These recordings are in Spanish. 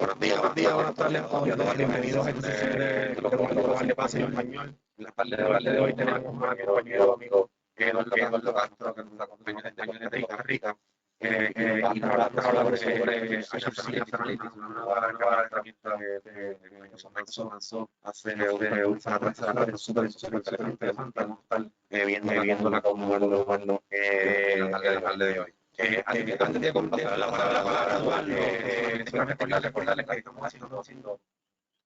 buenos días, buenas tardes a todos y a todas. Bienvenidos a esta sesión de lo que le pasa en español. En la parte de hoy tenemos a mi compañero amigo Eduardo Castro, que nos acompaña desde Costa Rica. Y nos va a estar hablando sobre Azure Synapse Analytics, una nueva herramienta de Microsoft lanzó hace un atrás, súper interesante. Vamos a estar viéndola como Eduardo al de hoy. Antes de pasar la palabra a Eduardo, recordarle que estamos haciendo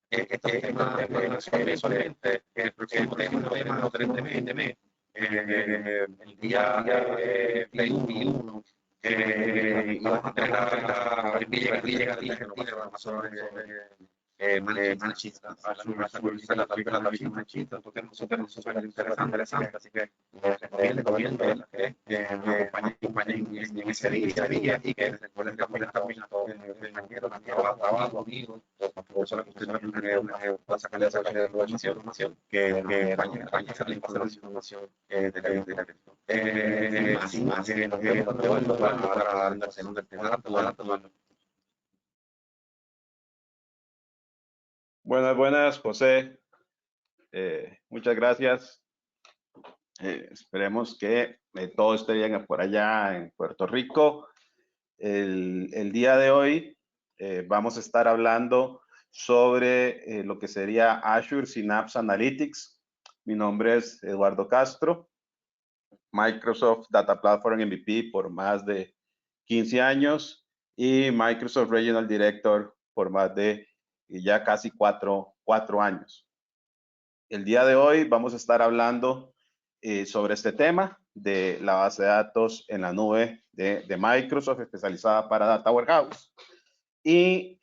este tema mensualmente, el próximo tema lo tenemos de mes, el día Play 1, y vamos a tener la Villa Gatilla, que nos va a pasar Manchita, la David Manchita, súper interesante, así que recomiendo que me acompañen en ese día y que recuerden que apoyen todo el banquero, trabajo, amigos, personas que ustedes puedan sacarle información, que vayan a salir la información del evento. Sin más, nos vemos de vuelta para dar segunda temporada. Buenas, José. Muchas gracias. Esperemos que todo esté bien por allá en Puerto Rico. El día de hoy vamos a estar hablando sobre lo que sería Azure Synapse Analytics. Mi nombre es Eduardo Castro, Microsoft Data Platform MVP por más de 15 años y Microsoft Regional Director por más de ya casi cuatro años. El día de hoy vamos a estar hablando sobre este tema de la base de datos en la nube de Microsoft especializada para Data Warehouse. Y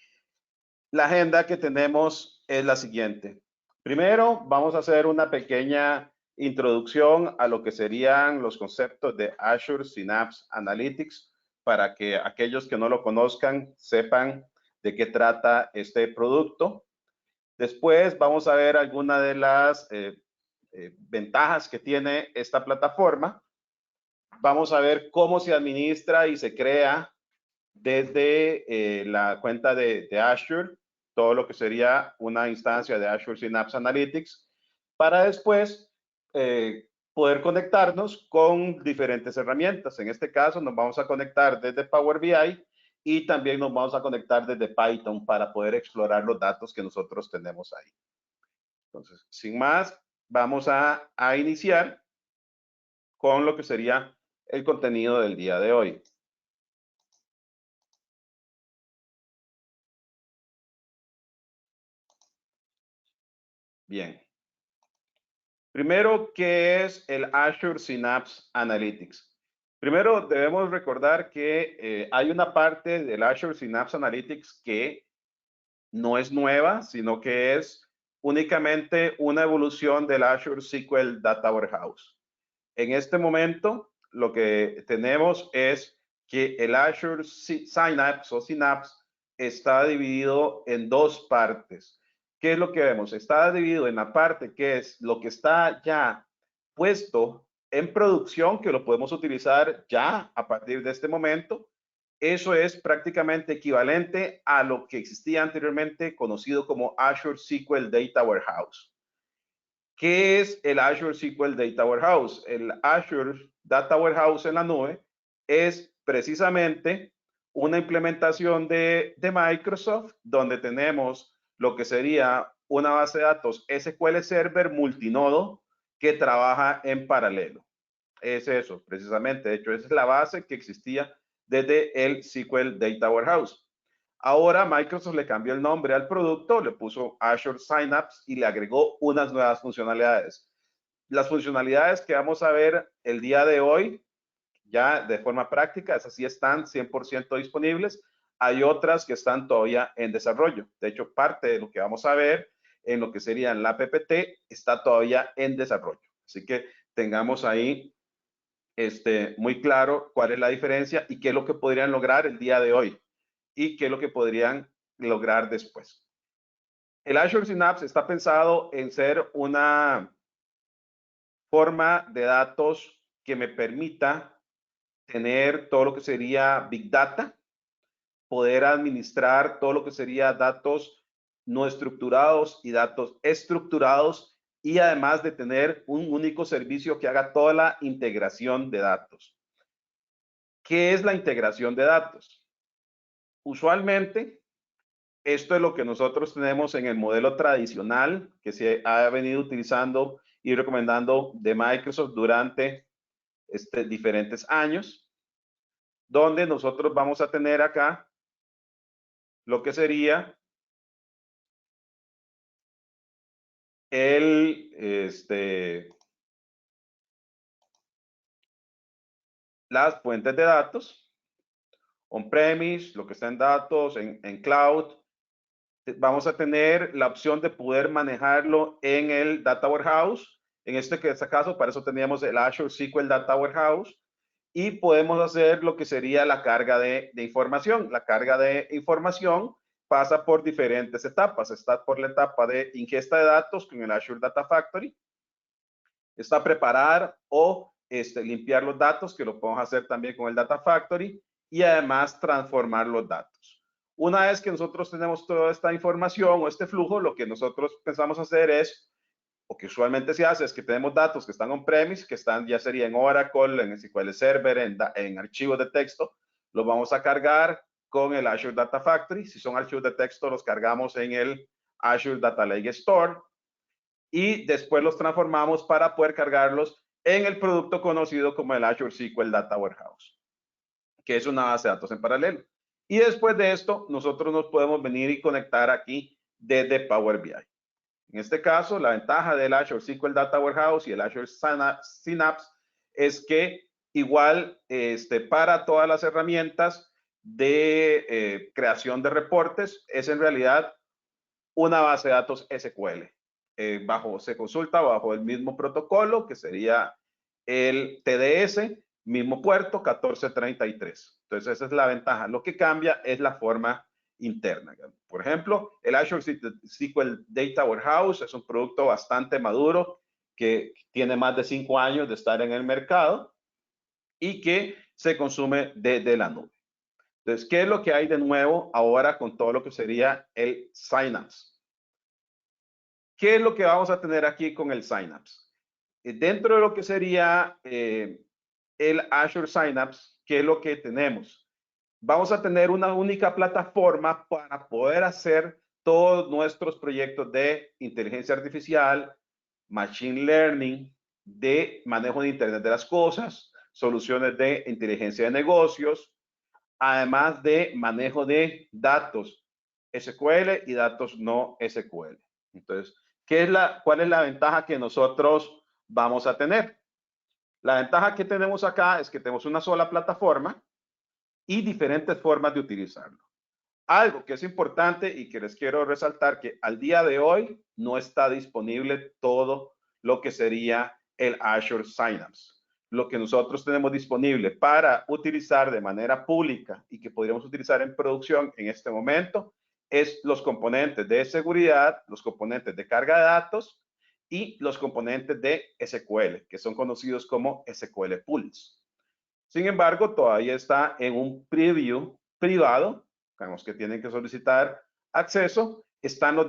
la agenda que tenemos es la siguiente. Primero, vamos a hacer una pequeña introducción a lo que serían los conceptos de Azure Synapse Analytics para que aquellos que no lo conozcan sepan de qué trata este producto. Después vamos a ver algunas de las ventajas que tiene esta plataforma. Vamos a ver cómo se administra y se crea desde la cuenta de Azure, todo lo que sería una instancia de Azure Synapse Analytics, para después poder conectarnos con diferentes herramientas. En este caso nos vamos a conectar desde Power BI y también nos vamos a conectar desde Python para poder explorar los datos que nosotros tenemos ahí. Entonces, sin más, vamos a iniciar con lo que sería el contenido del día de hoy. Bien. Primero, ¿qué es el Azure Synapse Analytics? Primero, debemos recordar que hay una parte del Azure Synapse Analytics que no es nueva, sino que es únicamente una evolución del Azure SQL Data Warehouse. En este momento, lo que tenemos es que el Azure Synapse o Synapse está dividido en dos partes. ¿Qué es lo que vemos? Está dividido en la parte que es lo que está ya puesto en producción, que lo podemos utilizar ya a partir de este momento. Eso es prácticamente equivalente a lo que existía anteriormente, conocido como Azure SQL Data Warehouse. ¿Qué es el Azure SQL Data Warehouse? El Azure Data Warehouse en la nube es precisamente una implementación de Microsoft donde tenemos lo que sería una base de datos SQL Server multinodo que trabaja en paralelo. Es eso, precisamente. De hecho, esa es la base que existía desde el SQL Data Warehouse. Ahora Microsoft le cambió el nombre al producto, le puso Azure Synapse y le agregó unas nuevas funcionalidades. Las funcionalidades que vamos a ver el día de hoy, ya de forma práctica, esas sí están 100% disponibles. Hay otras que están todavía en desarrollo. De hecho, parte de lo que vamos a ver en lo que sería la PPT está todavía en desarrollo. Así que tengamos ahí muy claro cuál es la diferencia y qué es lo que podrían lograr el día de hoy y qué es lo que podrían lograr después. El Azure Synapse está pensado en ser una forma de datos que me permita tener todo lo que sería Big Data, poder administrar todo lo que sería datos no estructurados y datos estructurados, y además de tener un único servicio que haga toda la integración de datos. ¿Qué es la integración de datos? Usualmente, esto es lo que nosotros tenemos en el modelo tradicional que se ha venido utilizando y recomendando de Microsoft durante diferentes años, donde nosotros vamos a tener acá lo que sería las fuentes de datos, on-premise, lo que está en datos, en cloud. Vamos a tener la opción de poder manejarlo en el Data Warehouse. En este caso, para eso teníamos el Azure SQL Data Warehouse. Y podemos hacer lo que sería la carga de información. La carga de información pasa por diferentes etapas. Está por la etapa de ingesta de datos con el Azure Data Factory. Está preparar o limpiar los datos, que lo podemos hacer también con el Data Factory. Y además transformar los datos. Una vez que nosotros tenemos toda esta información o este flujo, lo que nosotros pensamos hacer es, o que usualmente se hace, es que tenemos datos que están on-premise, que están ya sería en Oracle, en SQL Server, en archivos de texto, los vamos a cargar con el Azure Data Factory. Si son archivos de texto, los cargamos en el Azure Data Lake Store y después los transformamos para poder cargarlos en el producto conocido como el Azure SQL Data Warehouse, que es una base de datos en paralelo. Y después de esto, nosotros nos podemos venir y conectar aquí desde Power BI. En este caso, la ventaja del Azure SQL Data Warehouse y el Azure Synapse es que igual para todas las herramientas de creación de reportes es en realidad una base de datos SQL. Se consulta bajo el mismo protocolo que sería el TDS, mismo puerto 1433. Entonces esa es la ventaja. Lo que cambia es la forma interna. Por ejemplo, el Azure SQL Data Warehouse es un producto bastante maduro que tiene más de 5 años de estar en el mercado y que se consume desde la nube. Entonces, ¿qué es lo que hay de nuevo ahora con todo lo que sería el Synapse? ¿Qué es lo que vamos a tener aquí con el Synapse? Dentro de lo que sería el Azure Synapse, ¿qué es lo que tenemos? Vamos a tener una única plataforma para poder hacer todos nuestros proyectos de inteligencia artificial, machine learning, de manejo de Internet de las cosas, soluciones de inteligencia de negocios, además de manejo de datos SQL y datos no SQL. Entonces, ¿cuál es la ventaja que nosotros vamos a tener? La ventaja que tenemos acá es que tenemos una sola plataforma y diferentes formas de utilizarlo. Algo que es importante y que les quiero resaltar, que al día de hoy no está disponible todo lo que sería el Azure Synapse. Lo que nosotros tenemos disponible para utilizar de manera pública y que podríamos utilizar en producción en este momento es los componentes de seguridad, los componentes de carga de datos y los componentes de SQL, que son conocidos como SQL Pools. Sin embargo, todavía está en un preview privado, los que tienen que solicitar acceso, están los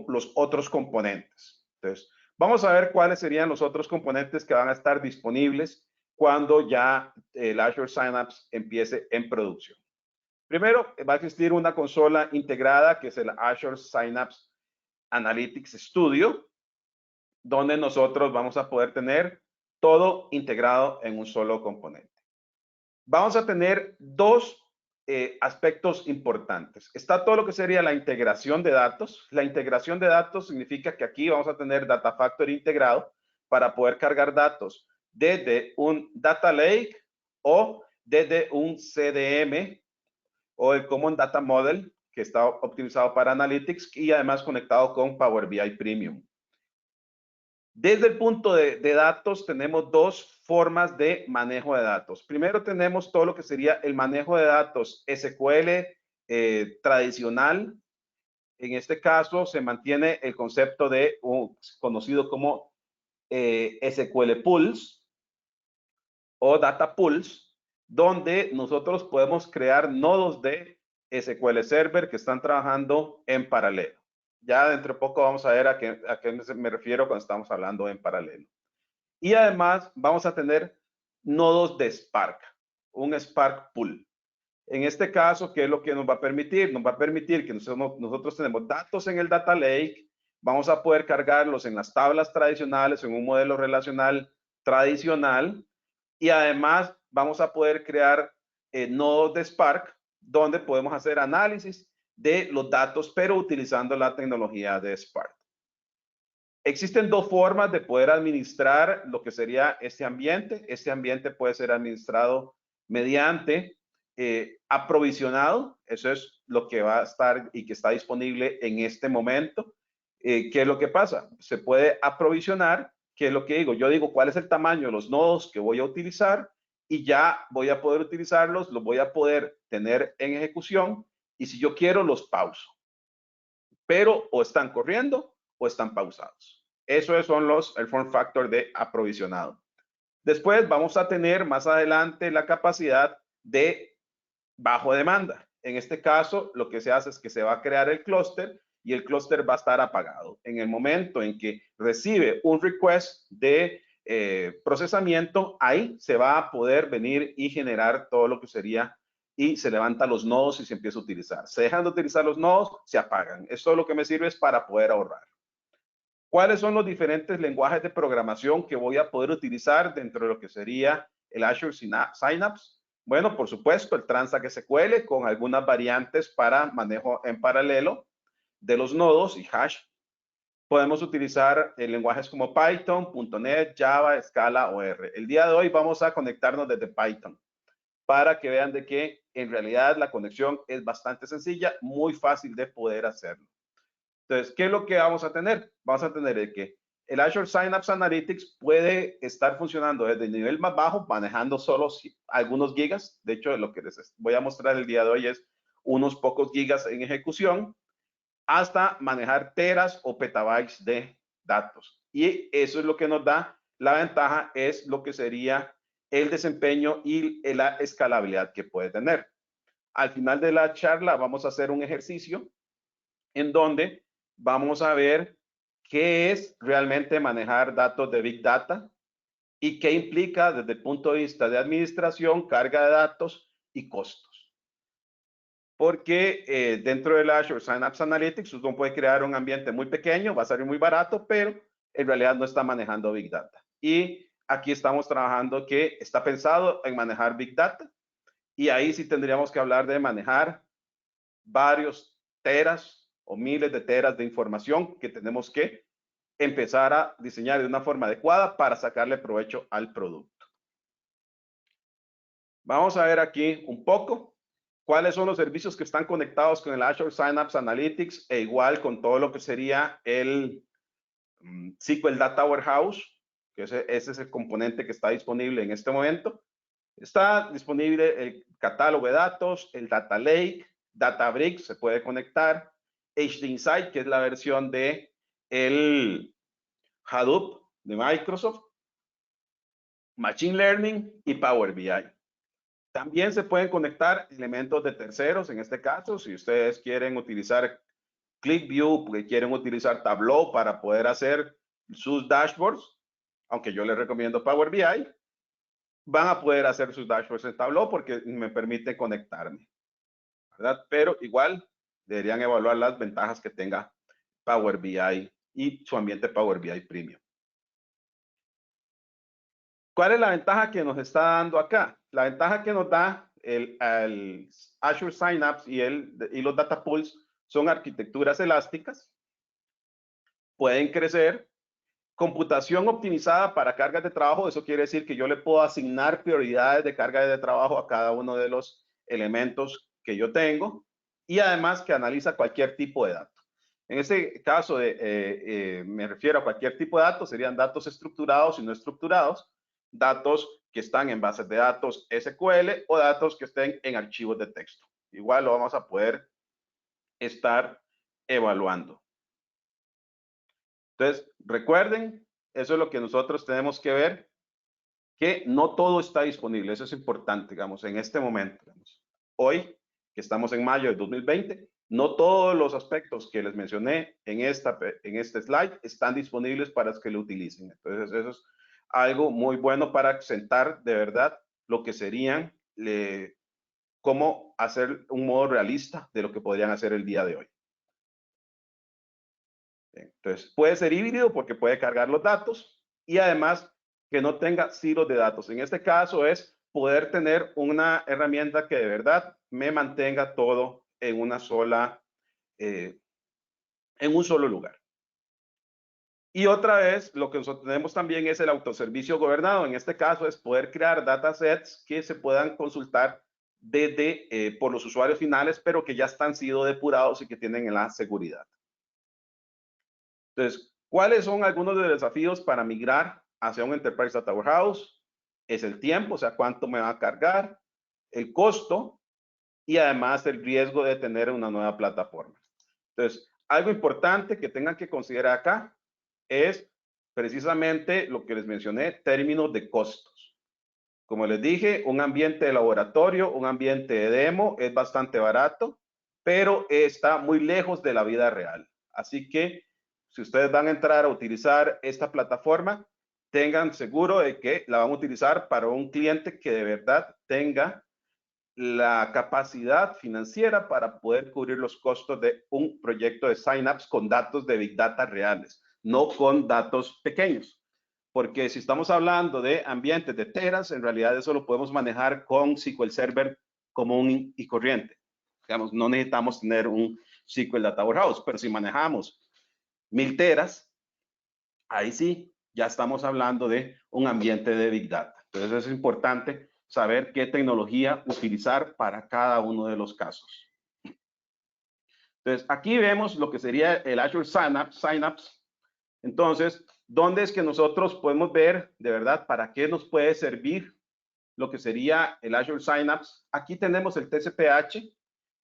los otros componentes. Entonces, vamos a ver cuáles serían los otros componentes que van a estar disponibles cuando ya el Azure Synapse empiece en producción. Primero, va a existir una consola integrada que es el Azure Synapse Analytics Studio, donde nosotros vamos a poder tener todo integrado en un solo componente. Vamos a tener dos aspectos importantes. Está todo lo que sería la integración de datos. La integración de datos significa que aquí vamos a tener Data Factory integrado para poder cargar datos desde un Data Lake o desde un CDM o el Common Data Model que está optimizado para Analytics y además conectado con Power BI Premium. Desde el punto de datos tenemos dos formas de manejo de datos. Primero tenemos todo lo que sería el manejo de datos SQL tradicional. En este caso se mantiene el concepto de conocido como SQL Pools o Data Pools, donde nosotros podemos crear nodos de SQL Server que están trabajando en paralelo. Ya dentro de poco vamos a ver a qué me refiero cuando estamos hablando en paralelo. Y además vamos a tener nodos de Spark, un Spark Pool. En este caso, ¿qué es lo que nos va a permitir? Nos va a permitir que nosotros tenemos datos en el Data Lake, vamos a poder cargarlos en las tablas tradicionales, en un modelo relacional tradicional, y además vamos a poder crear nodos de Spark, donde podemos hacer análisis de los datos, pero utilizando la tecnología de Spark. Existen dos formas de poder administrar lo que sería este ambiente. Este ambiente puede ser administrado mediante aprovisionado. Eso es lo que va a estar y que está disponible en este momento. ¿Qué es lo que pasa? Se puede aprovisionar. ¿Qué es lo que digo? Yo digo cuál es el tamaño de los nodos que voy a utilizar y ya voy a poder utilizarlos, los voy a poder tener en ejecución y si yo quiero los pauso. Pero o están corriendo o están pausados. Eso son el form factor de aprovisionado. Después vamos a tener más adelante la capacidad de bajo demanda. En este caso, lo que se hace es que se va a crear el clúster y el clúster va a estar apagado. En el momento en que recibe un request de procesamiento, ahí se va a poder venir y generar todo lo que sería y se levantan los nodos y se empieza a utilizar. Se dejan de utilizar los nodos, se apagan. Esto lo que me sirve es para poder ahorrar. ¿Cuáles son los diferentes lenguajes de programación que voy a poder utilizar dentro de lo que sería el Azure Synapse? Bueno, por supuesto, el Transact SQL con algunas variantes para manejo en paralelo de los nodos y hash. Podemos utilizar lenguajes como Python, .NET, Java, Scala o R. El día de hoy vamos a conectarnos desde Python para que vean de que en realidad la conexión es bastante sencilla, muy fácil de poder hacerlo. Entonces, ¿qué es lo que vamos a tener? Vamos a tener que el Azure Synapse Analytics puede estar funcionando desde el nivel más bajo, manejando solo algunos gigas. De hecho, lo que les voy a mostrar el día de hoy es unos pocos gigas en ejecución, hasta manejar teras o petabytes de datos. Y eso es lo que nos da la ventaja, es lo que sería el desempeño y la escalabilidad que puede tener. Al final de la charla vamos a hacer un ejercicio en donde vamos a ver qué es realmente manejar datos de Big Data y qué implica desde el punto de vista de administración, carga de datos y costos. Porque dentro del Azure Synapse Analytics uno puede crear un ambiente muy pequeño, va a salir muy barato, pero en realidad no está manejando Big Data. Y aquí estamos trabajando que está pensado en manejar Big Data y ahí sí tendríamos que hablar de manejar varios teras o miles de teras de información que tenemos que empezar a diseñar de una forma adecuada para sacarle provecho al producto. Vamos a ver aquí un poco cuáles son los servicios que están conectados con el Azure Synapse Analytics e igual con todo lo que sería el SQL Data Warehouse, que ese es el componente que está disponible en este momento. Está disponible el catálogo de datos, el Data Lake, Databricks se puede conectar, HD Insight, que es la versión de el Hadoop de Microsoft, Machine Learning y Power BI. También se pueden conectar elementos de terceros, en este caso, si ustedes quieren utilizar ClickView, porque quieren utilizar Tableau para poder hacer sus dashboards, aunque yo les recomiendo Power BI, van a poder hacer sus dashboards en Tableau porque me permite conectarme, ¿verdad? Pero igual deberían evaluar las ventajas que tenga Power BI y su ambiente Power BI Premium. ¿Cuál es la ventaja que nos está dando acá? La ventaja que nos da el Azure Synapse y los data pools son arquitecturas elásticas, pueden crecer, computación optimizada para cargas de trabajo, eso quiere decir que yo le puedo asignar prioridades de carga de trabajo a cada uno de los elementos que yo tengo y además que analiza cualquier tipo de dato. En este caso, me refiero a cualquier tipo de datos, serían datos estructurados y no estructurados, datos que están en bases de datos SQL o datos que estén en archivos de texto. Igual lo vamos a poder estar evaluando. Entonces, recuerden, eso es lo que nosotros tenemos que ver que no todo está disponible. Eso es importante, digamos, en este momento. Digamos. Hoy, que estamos en mayo de 2020, no todos los aspectos que les mencioné en este slide están disponibles para que lo utilicen. Entonces, eso es algo muy bueno para sentar de verdad lo que serían, cómo hacer un modo realista de lo que podrían hacer el día de hoy. Entonces, puede ser híbrido porque puede cargar los datos y además que no tenga silos de datos. En este caso es poder tener una herramienta que de verdad me mantenga todo en una sola, en un solo lugar. Y otra vez, lo que nosotros tenemos también es el autoservicio gobernado. En este caso es poder crear datasets que se puedan consultar desde, por los usuarios finales, pero que ya están sido depurados y que tienen la seguridad. Entonces, ¿cuáles son algunos de los desafíos para migrar hacia un Enterprise Data Warehouse? Es el tiempo, o sea, cuánto me va a cargar, el costo y además el riesgo de tener una nueva plataforma. Entonces, algo importante que tengan que considerar acá es precisamente lo que les mencioné, términos de costos. Como les dije, un ambiente de laboratorio, un ambiente de demo es bastante barato, pero está muy lejos de la vida real. Así que si ustedes van a entrar a utilizar esta plataforma, tengan seguro de que la van a utilizar para un cliente que de verdad tenga la capacidad financiera para poder cubrir los costos de un proyecto de signups con datos de Big Data reales, no con datos pequeños. Porque si estamos hablando de ambientes de teras, en realidad eso lo podemos manejar con SQL Server común y corriente. Digamos, no necesitamos tener un SQL Data Warehouse, pero si manejamos 1000 teras, ahí sí, ya estamos hablando de un ambiente de Big Data. Entonces es importante saber qué tecnología utilizar para cada uno de los casos. Entonces, aquí vemos lo que sería el Azure Synapse. Entonces, ¿dónde es que nosotros podemos ver de verdad para qué nos puede servir lo que sería el Azure Synapse? Aquí tenemos el TCP/H,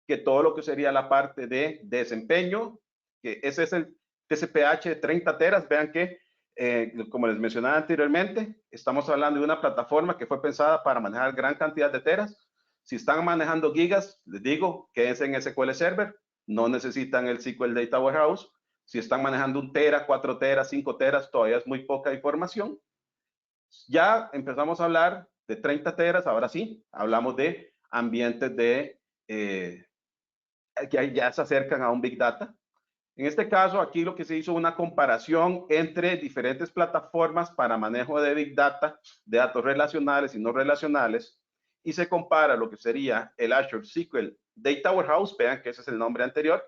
que todo lo que sería la parte de desempeño, que ese es el TCP/H de 30 teras. Vean que, como les mencionaba anteriormente, estamos hablando de una plataforma que fue pensada para manejar gran cantidad de teras. Si están manejando gigas, les digo que es en SQL Server, no necesitan el SQL Data Warehouse. Si están manejando 1 tera, 4 teras, 5 teras, todavía es muy poca información. Ya empezamos a hablar de 30 teras, ahora sí, hablamos de ambientes de que ya se acercan a un Big Data. En este caso, aquí lo que se hizo una comparación entre diferentes plataformas para manejo de Big Data, de datos relacionales y no relacionales, y se compara lo que sería el Azure SQL Data Warehouse, vean que ese es el nombre anterior,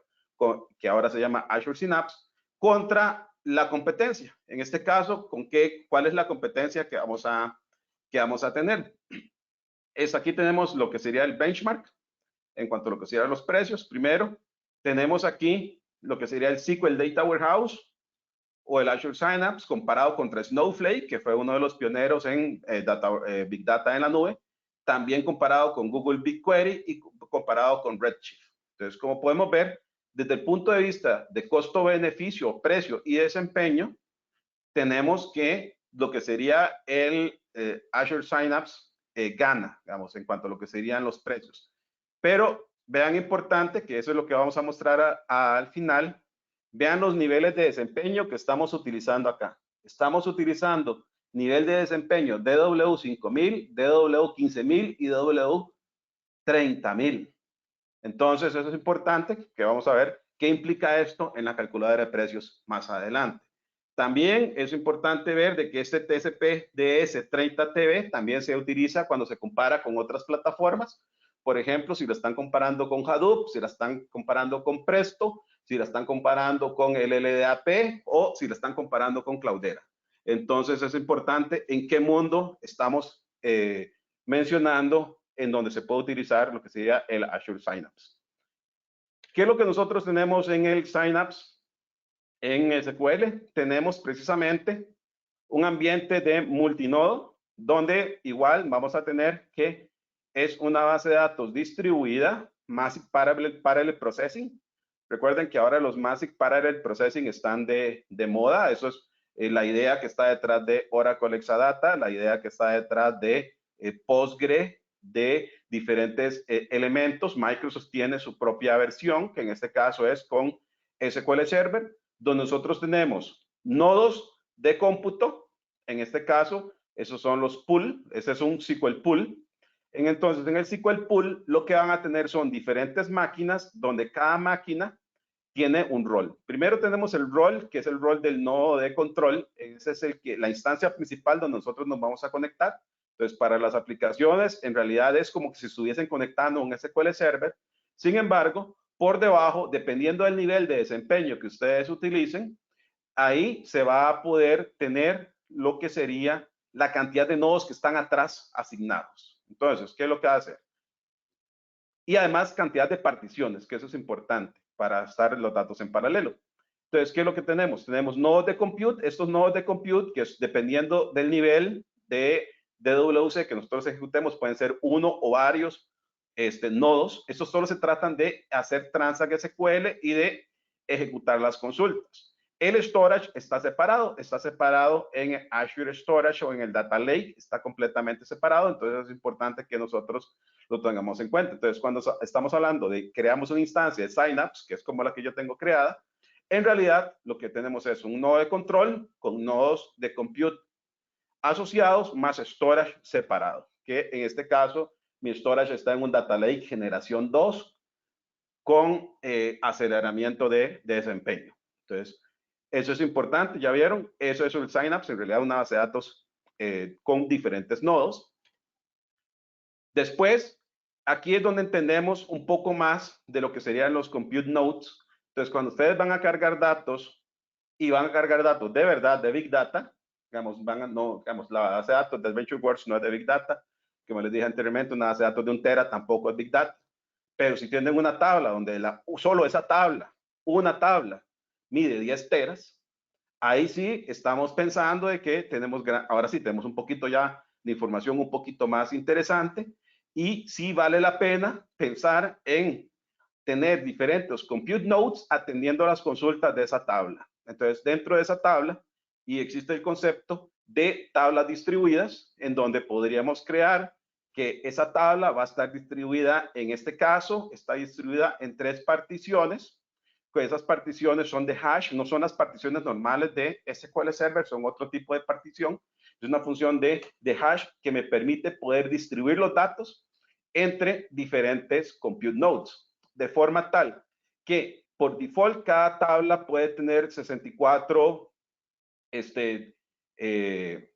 que ahora se llama Azure Synapse, contra la competencia. En este caso, ¿cuál es la competencia que vamos a tener? Aquí tenemos lo que sería el benchmark, en cuanto a lo que serían los precios. Primero, tenemos aquí lo que sería el SQL Data Warehouse o el Azure Synapse comparado contra Snowflake, que fue uno de los pioneros en Big Data en la nube, también comparado con Google BigQuery y comparado con Redshift. Entonces, como podemos ver, desde el punto de vista de costo-beneficio, precio y desempeño, tenemos que lo que sería el Azure Synapse gana, digamos, en cuanto a lo que serían los precios. Pero vean importante, que eso es lo que vamos a mostrar al final, vean los niveles de desempeño que estamos utilizando acá. Estamos utilizando nivel de desempeño DW5000, DW15000 y DW30000. Entonces, eso es importante, que vamos a ver qué implica esto en la calculadora de precios más adelante. También es importante ver de que este TCP/DS 30TB también se utiliza cuando se compara con otras plataformas. Por ejemplo, si lo están comparando con Hadoop, si la están comparando con Presto, si la están comparando con el LLDAP o si la están comparando con Cloudera. Entonces es importante en qué mundo estamos mencionando en donde se puede utilizar lo que sería el Azure Synapse. ¿Qué es lo que nosotros tenemos en el Synapse? En SQL tenemos precisamente un ambiente de multinodo, donde igual vamos a tener que es una base de datos distribuida, Massive Parallel Processing. Recuerden que ahora los Massive Parallel Processing están de moda. Eso es la idea que está detrás de Oracle Exadata, la idea que está detrás de Postgre, de diferentes elementos. Microsoft tiene su propia versión, que en este caso es con SQL Server, donde nosotros tenemos nodos de cómputo. En este caso, esos son los pool. Ese es un SQL pool. Entonces, en el SQL pool, lo que van a tener son diferentes máquinas, donde cada máquina tiene un rol. Primero tenemos el rol, que es el rol del nodo de control. Ese es la instancia principal donde nosotros nos vamos a conectar. Entonces, para las aplicaciones, en realidad es como que si estuviesen conectando un SQL Server. Sin embargo, por debajo, dependiendo del nivel de desempeño que ustedes utilicen, ahí se va a poder tener lo que sería la cantidad de nodos que están atrás asignados. Entonces, ¿qué es lo que va a hacer? Y además, cantidad de particiones, que eso es importante para estar los datos en paralelo. Entonces, ¿qué es lo que tenemos? Tenemos nodos de compute. Estos nodos de compute, que es dependiendo del nivel de DWC que nosotros ejecutemos, pueden ser uno o varios nodos. Estos solo se tratan de hacer Transact SQL y de ejecutar las consultas. El storage está separado en Azure Storage o en el Data Lake, está completamente separado, entonces es importante que nosotros lo tengamos en cuenta. Entonces, cuando estamos hablando de creamos una instancia de Synapse, que es como la que yo tengo creada, en realidad lo que tenemos es un nodo de control con nodos de compute asociados más storage separado, que en este caso mi storage está en un Data Lake generación 2 con aceleramiento de desempeño. Entonces, eso es importante, ya vieron, eso es el Synapse, en realidad una base de datos con diferentes nodos. Después, aquí es donde entendemos un poco más de lo que serían los compute nodes. Entonces, cuando ustedes van a cargar datos y van a cargar datos de verdad, de Big Data, digamos, digamos, la base de datos de AdventureWorks no es de Big Data, como les dije anteriormente, una base de datos de 1 tera tampoco es Big Data. Pero si tienen una tabla donde solo esa tabla, una tabla, mide 10 teras, ahí sí estamos pensando de que tenemos, ahora sí tenemos un poquito ya de información un poquito más interesante y sí vale la pena pensar en tener diferentes compute nodes atendiendo a las consultas de esa tabla. Entonces, dentro de esa tabla, y existe el concepto de tablas distribuidas, en donde podríamos crear que esa tabla va a estar distribuida, en este caso, está distribuida en 3 particiones. Que esas particiones son de hash, no son las particiones normales de SQL Server, son otro tipo de partición. Es una función de hash que me permite poder distribuir los datos entre diferentes compute nodes, de forma tal que por default cada tabla puede tener 64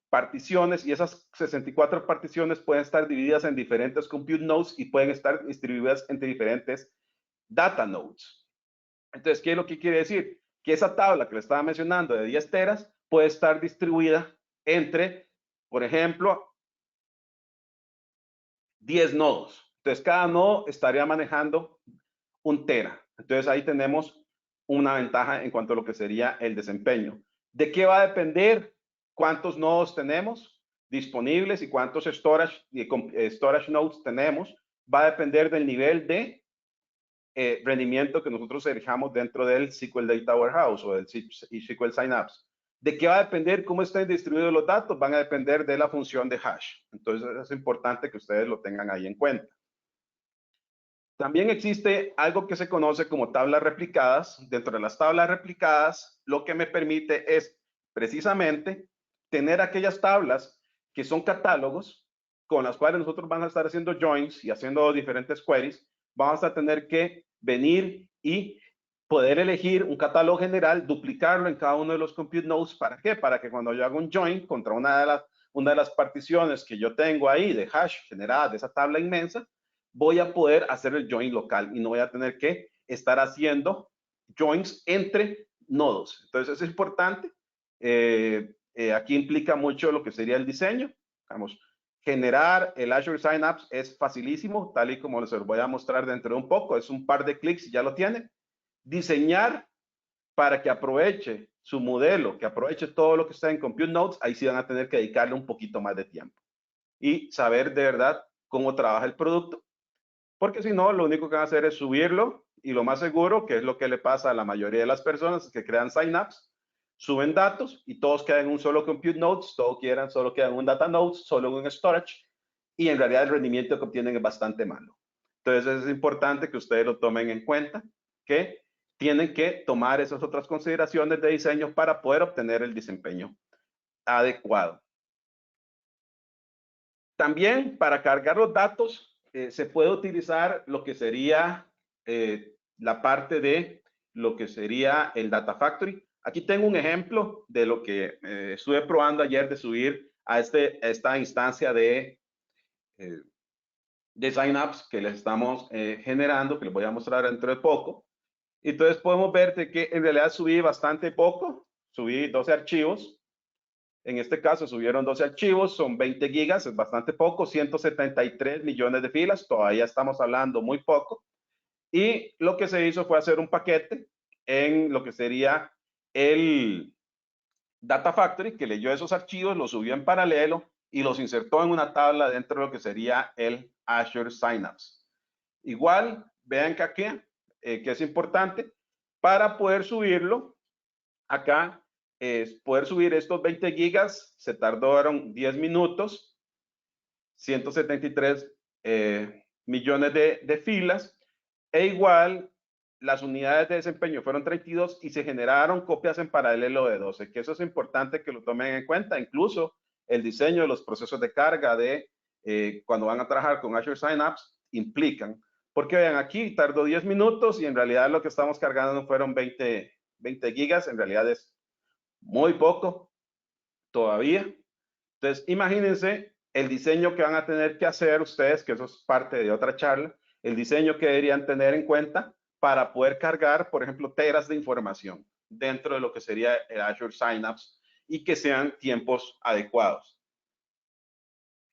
particiones y esas 64 particiones pueden estar divididas en diferentes compute nodes y pueden estar distribuidas entre diferentes data nodes. Entonces, ¿qué es lo que quiere decir? Que esa tabla que le estaba mencionando de 10 teras puede estar distribuida entre, por ejemplo, 10 nodos. Entonces, cada nodo estaría manejando 1 tera. Entonces, ahí tenemos una ventaja en cuanto a lo que sería el desempeño. ¿De qué va a depender cuántos nodos tenemos disponibles y cuántos storage nodes tenemos? Va a depender del nivel de rendimiento que nosotros elijamos dentro del SQL Data Warehouse o del SQL Synapse. ¿De qué va a depender cómo estén distribuidos los datos? Van a depender de la función de hash. Entonces es importante que ustedes lo tengan ahí en cuenta. También existe algo que se conoce como tablas replicadas. Dentro de las tablas replicadas, lo que me permite es precisamente tener aquellas tablas que son catálogos con las cuales nosotros vamos a estar haciendo joins y haciendo diferentes queries. Vamos a tener que venir y poder elegir un catálogo general, duplicarlo en cada uno de los compute nodes. ¿Para qué? Para que cuando yo haga un join contra una de las particiones que yo tengo ahí de hash generadas de esa tabla inmensa, voy a poder hacer el join local y no voy a tener que estar haciendo joins entre nodos. Entonces es importante. Aquí implica mucho lo que sería el diseño. Vamos, generar el Azure Synapse es facilísimo, tal y como les voy a mostrar dentro de un poco. Es un par de clics y ya lo tienen. Diseñar para que aproveche su modelo, que aproveche todo lo que está en Compute Nodes, ahí sí van a tener que dedicarle un poquito más de tiempo y saber de verdad cómo trabaja el producto, porque si no, lo único que van a hacer es subirlo y lo más seguro, que es lo que le pasa a la mayoría de las personas que crean Synapse, suben datos y todos quedan en un solo compute nodes, todos solo quedan en un data node, solo en un storage, y en realidad el rendimiento que obtienen es bastante malo. Entonces es importante que ustedes lo tomen en cuenta, que tienen que tomar esas otras consideraciones de diseño para poder obtener el desempeño adecuado. También para cargar los datos se puede utilizar lo que sería la parte de lo que sería el Data Factory. Aquí tengo un ejemplo de lo que estuve probando ayer de subir a esta instancia de Synapse que les estamos generando, que les voy a mostrar dentro de poco. Entonces podemos ver de que en realidad subí bastante poco, subí 12 archivos. En este caso subieron 12 archivos, son 20 gigas, es bastante poco, 173 millones de filas, todavía estamos hablando muy poco. Y lo que se hizo fue hacer un paquete en lo que sería el Data Factory, que leyó esos archivos, los subió en paralelo y los insertó en una tabla dentro de lo que sería el Azure Synapse. Igual, vean que aquí, que es importante, para poder subirlo, acá, poder subir estos 20 gigas, se tardaron 10 minutos, 173 millones de filas, e igual las unidades de desempeño fueron 32 y se generaron copias en paralelo de 12, que eso es importante que lo tomen en cuenta, incluso el diseño de los procesos de carga de cuando van a trabajar con Azure Synapse implican, porque vean aquí tardó 10 minutos y en realidad lo que estamos cargando no fueron 20 gigas, en realidad es muy poco todavía. Entonces, imagínense el diseño que van a tener que hacer ustedes, que eso es parte de otra charla, el diseño que deberían tener en cuenta para poder cargar, por ejemplo, teras de información dentro de lo que sería el Azure Synapse y que sean tiempos adecuados.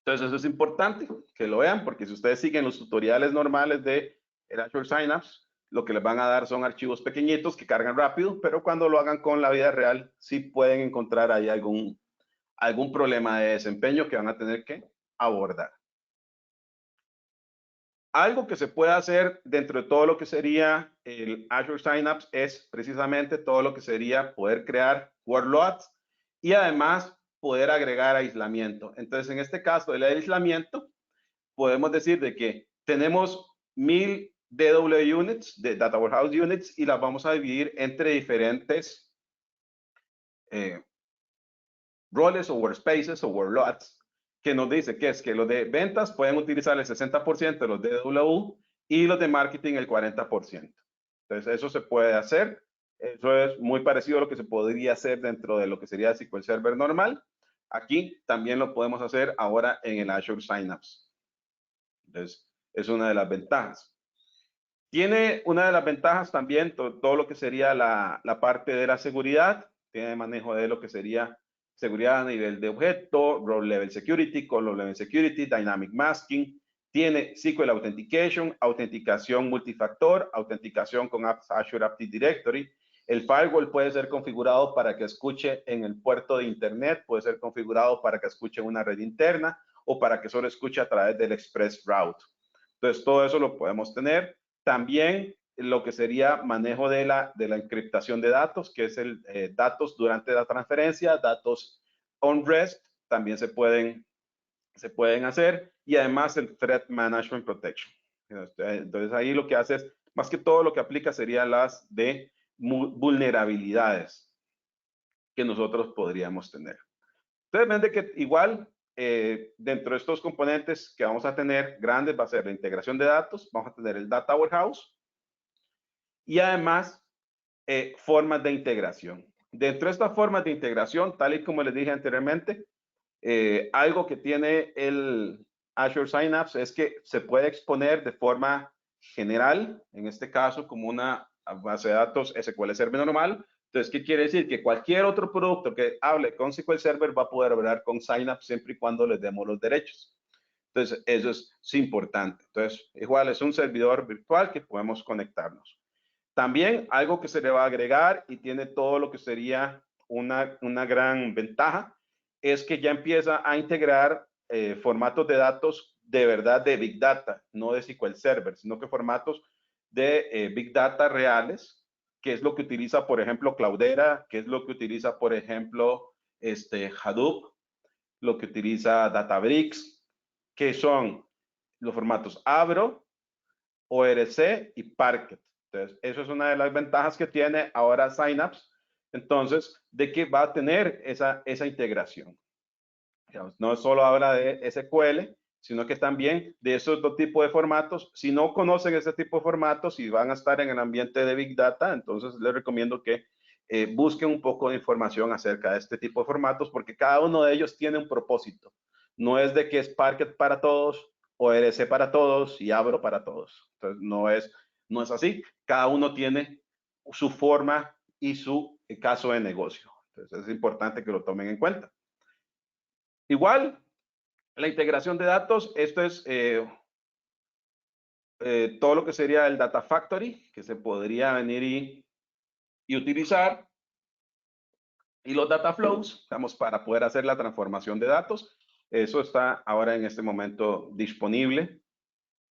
Entonces, eso es importante que lo vean, porque si ustedes siguen los tutoriales normales de el Azure Synapse, lo que les van a dar son archivos pequeñitos que cargan rápido, pero cuando lo hagan con la vida real, sí pueden encontrar ahí algún problema de desempeño que van a tener que abordar. Algo que se puede hacer dentro de todo lo que sería el Azure Synapse es precisamente todo lo que sería poder crear workloads y además poder agregar aislamiento. Entonces, en este caso, el aislamiento, podemos decir de que tenemos 1000 DW units, de Data Warehouse units, y las vamos a dividir entre diferentes roles o workspaces o workloads, que nos dice que es que los de ventas pueden utilizar el 60% de los DW y los de marketing el 40%. Entonces, eso se puede hacer. Eso es muy parecido a lo que se podría hacer dentro de lo que sería SQL Server normal. Aquí también lo podemos hacer ahora en el Azure Synapse. Entonces, es una de las ventajas. Tiene una de las ventajas también todo lo que sería la parte de la seguridad. Tiene manejo de lo que sería seguridad a nivel de objeto, Row Level Security, Column Level Security, Dynamic Masking. Tiene SQL Authentication, autenticación multifactor, autenticación con Azure Active Directory. El firewall puede ser configurado para que escuche en el puerto de internet, puede ser configurado para que escuche en una red interna o para que solo escuche a través del Express Route. Entonces, todo eso lo podemos tener. También lo que sería manejo de la encriptación de datos, que es el datos durante la transferencia, datos on rest, también se pueden hacer, y además el Threat Management Protection. Entonces ahí lo que hace es, más que todo lo que aplica sería las de vulnerabilidades que nosotros podríamos tener. Entonces ven de que igual dentro de estos componentes que vamos a tener grandes va a ser la integración de datos, vamos a tener el Data Warehouse y además formas de integración. Dentro de estas formas de integración, tal y como les dije anteriormente, algo que tiene el Azure Synapse es que se puede exponer de forma general, en este caso como una base de datos SQL Server normal. Entonces, ¿qué quiere decir? Que cualquier otro producto que hable con SQL Server va a poder hablar con Synapse siempre y cuando les demos los derechos. Entonces, eso es importante. Entonces, igual es un servidor virtual que podemos conectarnos. También algo que se le va a agregar y tiene todo lo que sería una gran ventaja es que ya empieza a integrar formatos de datos de verdad de Big Data, no de SQL Server, sino que formatos de Big Data reales qué es lo que utiliza, por ejemplo, Cloudera, qué es lo que utiliza, por ejemplo, Hadoop, lo que utiliza Databricks, que son los formatos Avro, ORC y Parquet. Entonces, eso es una de las ventajas que tiene ahora Synapse, entonces, de que va a tener esa integración. Digamos, no solo habla de SQL, sino que también de esos dos tipos de formatos. Si no conocen ese tipo de formatos y van a estar en el ambiente de Big Data, entonces les recomiendo que busquen un poco de información acerca de este tipo de formatos, porque cada uno de ellos tiene un propósito. No es de que es Parquet para todos, ORC para todos y Avro para todos. Entonces, no es así. Cada uno tiene su forma y su caso de negocio. Entonces, es importante que lo tomen en cuenta. Igual, la integración de datos, esto es todo lo que sería el Data Factory, que se podría venir y utilizar. Y los Data Flows, digamos, para poder hacer la transformación de datos. Eso está ahora en este momento disponible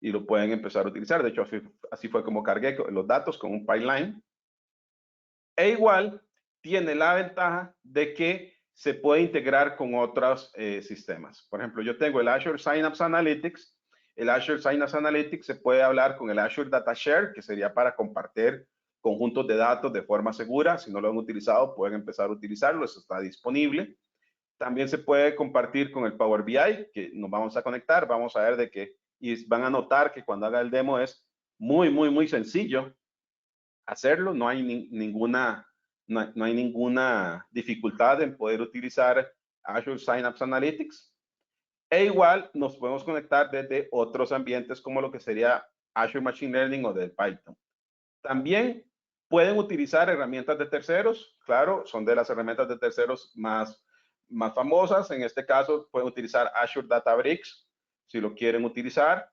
y lo pueden empezar a utilizar. De hecho, así fue como cargué los datos con un pipeline. E igual, tiene la ventaja de que se puede integrar con otros sistemas. Por ejemplo, yo tengo el Azure Synapse Analytics. El Azure Synapse Analytics se puede hablar con el Azure Data Share, que sería para compartir conjuntos de datos de forma segura. Si no lo han utilizado, pueden empezar a utilizarlo. Eso está disponible. También se puede compartir con el Power BI, que nos vamos a conectar. Vamos a ver de qué. Y van a notar que cuando haga el demo es muy, muy, muy sencillo hacerlo. No hay ninguna dificultad en poder utilizar Azure Synapse Analytics. E igual nos podemos conectar desde otros ambientes como lo que sería Azure Machine Learning o del Python. También pueden utilizar herramientas de terceros. Claro, son de las herramientas de terceros más famosas. En este caso pueden utilizar Azure Databricks si lo quieren utilizar.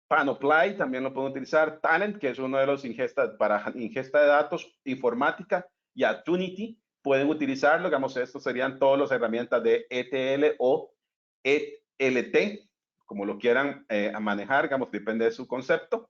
Panoply también lo pueden utilizar. Talent, que es uno de los para ingesta de datos informática, y Attunity pueden utilizarlo. Digamos, estos serían todas las herramientas de ETL o ELT, como lo quieran manejar, digamos, depende de su concepto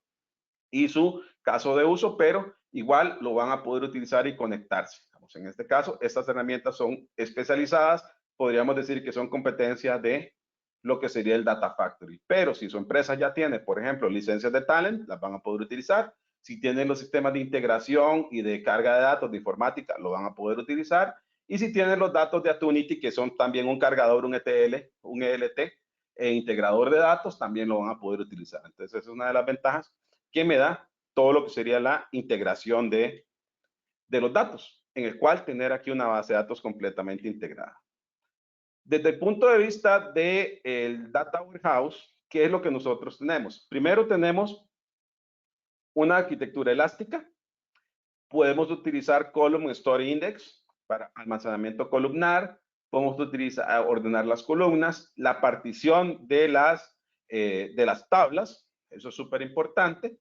y su caso de uso, pero igual lo van a poder utilizar y conectarse. Digamos, en este caso, estas herramientas son especializadas, podríamos decir que son competencias de lo que sería el Data Factory. Pero si su empresa ya tiene, por ejemplo, licencias de Talent, las van a poder utilizar. Si tienen los sistemas de integración y de carga de datos de informática, lo van a poder utilizar. Y si tienen los datos de Attunity, que son también un cargador, un ETL, un ELT, e integrador de datos, también lo van a poder utilizar. Entonces, esa es una de las ventajas que me da todo lo que sería la integración de los datos, en el cual tener aquí una base de datos completamente integrada. Desde el punto de vista del Data Warehouse, ¿qué es lo que nosotros tenemos? Primero tenemos una arquitectura elástica. Podemos utilizar Column Story Index para almacenamiento columnar. Podemos utilizar, ordenar las columnas, la partición de las tablas. Eso es súper importante.